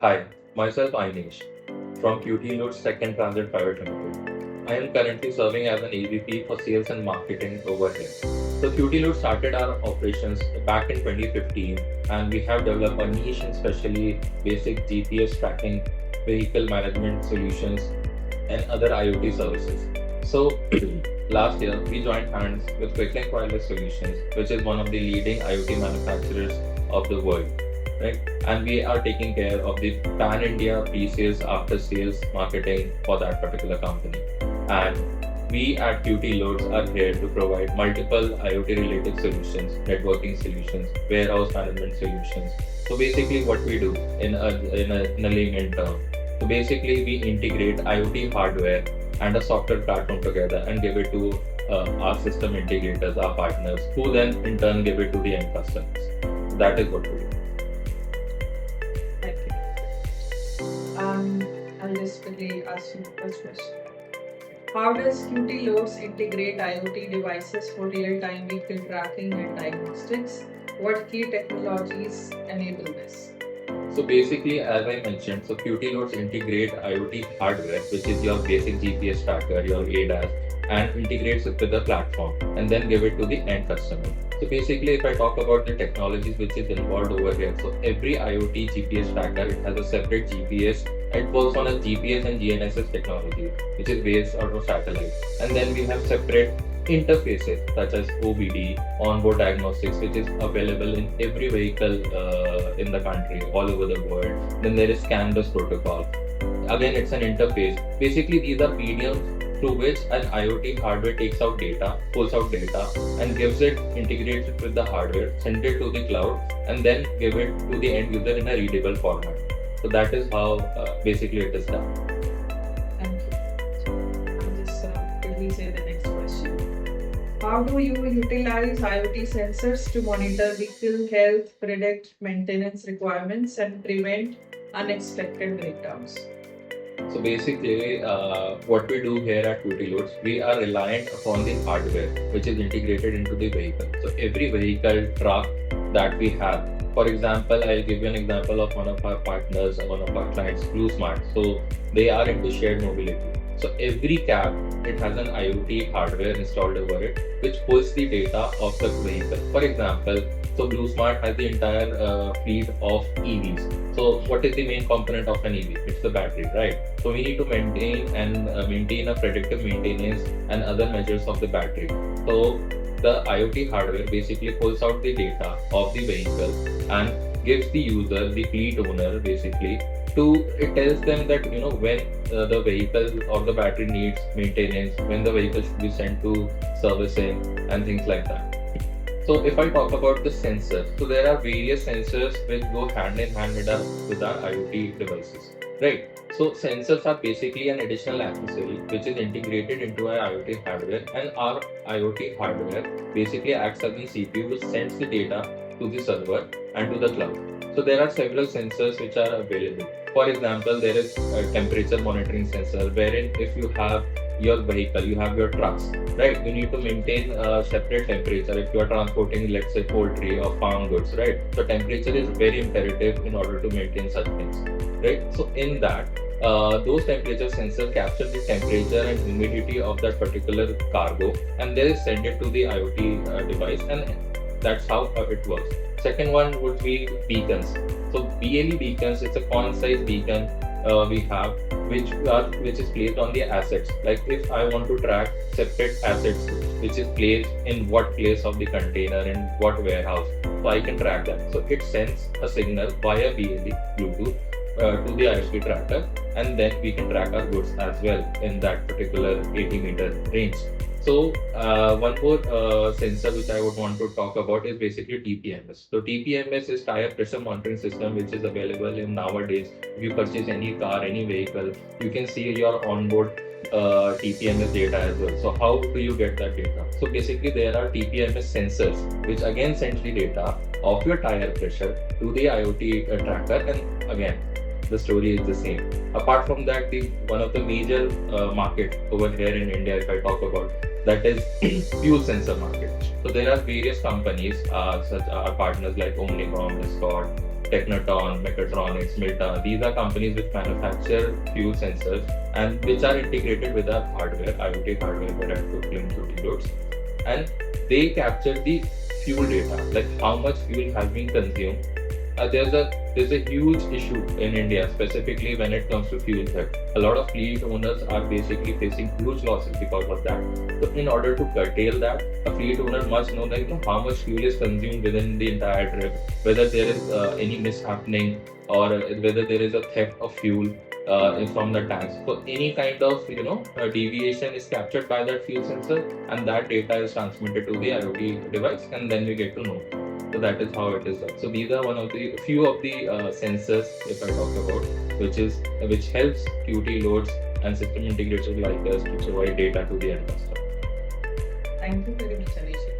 Hi, myself Ainesh from QTLoads Second Transit Private Limited. I am currently serving as an AVP for Sales and Marketing over here. So QTLoads started our operations back in 2015 and we have developed a niche in specially basic GPS tracking, vehicle management solutions and other IoT services. So last year we joined hands with Queclink Wireless Solutions, which is one of the leading IoT manufacturers of the world, right? And we are taking care of the pan-India pre-sales, after-sales marketing for that particular company. And we at QTLoads are here to provide multiple IoT-related solutions, networking solutions, warehouse management solutions. So basically, what we do in a layman term, so basically we integrate IoT hardware and a software platform together and give it to our system integrators, our partners, who then in turn give it to the end customers. So that is what we do. Thank you. I'll just quickly ask you the first question. How does QTLoads integrate IoT devices for real-time vehicle tracking and diagnostics? What key technologies enable this? So basically, as I mentioned, so QTLoads integrate IoT hardware, which is your basic GPS tracker, your ADAS, and integrates it with the platform and then give it to the end customer. So basically, if I talk about the technologies which is involved over here, so every IoT GPS tracker, it has a separate GPS. It works on a GPS and GNSS technology, which is based out of satellite. And then we have separate interfaces such as OBD, onboard diagnostics, which is available in every vehicle in the country, all over the world. Then there is CAN-bus protocol. Again, it's an interface. Basically, these are mediums through which an IoT hardware takes out data, pulls out data, and gives it, integrates it with the hardware, sends it to the cloud, and then give it to the end user in a readable format. So that is how basically it is done. Thank you. I'll just quickly say the next question. How do you utilize IoT sensors to monitor vehicle health, predict maintenance requirements, and prevent unexpected breakdowns? So basically, what we do here at QTLoads, we are reliant upon the hardware which is integrated into the vehicle. So every vehicle truck that we have, for example, I'll give you an example of one of our partners, one of our clients, BlueSmart. So they are into shared mobility. So every cab, it has an IoT hardware installed over it, which pulls the data of the vehicle. For example, so BlueSmart has the entire fleet of EVs. So what is the main component of an EV? It's the battery, right? So we need to maintain a predictive maintenance and other measures of the battery. So the IoT hardware basically pulls out the data of the vehicle and gives the user, the fleet owner, basically, it tells them that when the vehicle or the battery needs maintenance, when the vehicle should be sent to servicing and things like that. So if I talk about the sensors, so there are various sensors which go hand in hand with our IoT devices, right? So sensors are basically an additional accessory which is integrated into our IoT hardware, and our IoT hardware basically acts as a CPU which sends the data to the server and to the cloud. So there are several sensors which are available. For example, there is a temperature monitoring sensor, wherein if you have your vehicle, you have your trucks, right? You need to maintain a separate temperature if you are transporting, let's say, poultry or farm goods, right? So temperature is very imperative in order to maintain such things, right? So in that, those temperature sensors capture the temperature and humidity of that particular cargo, and they send it to the IoT device, and that's how it works. Second one would be beacons. So BLE beacons, it's a coin-size beacon we have, which is placed on the assets. Like if I want to track separate assets, which is placed in what place of the container in what warehouse, so I can track that. So it sends a signal via BLE Bluetooth to the IoT tracker, and then we can track our goods as well in that particular 80-meter range. So one more sensor which I would want to talk about is basically TPMS. So TPMS is tire pressure monitoring system, which is available in nowadays. If you purchase any car, any vehicle, you can see your onboard TPMS data as well. So how do you get that data? So basically there are TPMS sensors which again send the data of your tire pressure to the IoT tracker, and again the story is the same. Apart from that, one of the major market over here in India, if I talk about, that is fuel sensor market. So there are various companies, such our partners like Omnicom, Escort, Technoton, Mechatronics, Meta. These are companies which manufacture fuel sensors and which are integrated with our hardware, IoT hardware, here at Queclink QTLoads, and they capture the fuel data, like how much fuel has been consumed. There's a huge issue in India, specifically when it comes to fuel theft. A lot of fleet owners are basically facing huge losses because of that. So in order to curtail that, a fleet owner must know that how much fuel is consumed within the entire trip, whether there is any mishappening or whether there is a theft of fuel from the tanks. So any kind of deviation is captured by that fuel sensor, and that data is transmitted to the IoT device, and then we get to know. So that is how it is done. So these are one of the few of the sensors, if I talk about, which helps QTLoads and system integrators like us to provide data to the end customer. Thank you very much, Ainesh.